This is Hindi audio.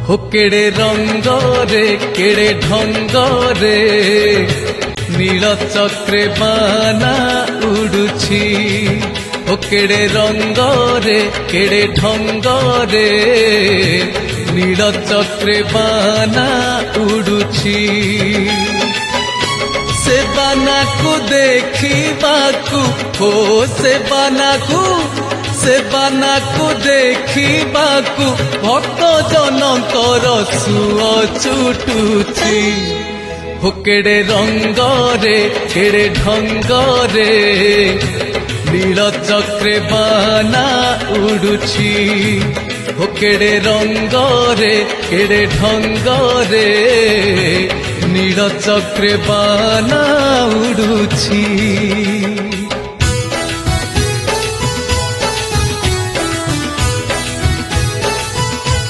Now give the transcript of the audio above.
हो केड़े रंग रे केड़े ढंग रे नील चक्रे बाना उड़ुछि हो केड़े रंग रे केड़े ढंग रे नील चक्रे बाना उड़ुछि से बाना को देखिबाकू हो से बाना को देखिबाकू भक्त जनकर सुअ छुटुछि हो केड़े रंग रे केड़े ढंग रे नील चक्रे बाना उड़ुछि हो केड़े रंग रे केड़े ढंग रे नील चक्रे बाना उड़ुछि।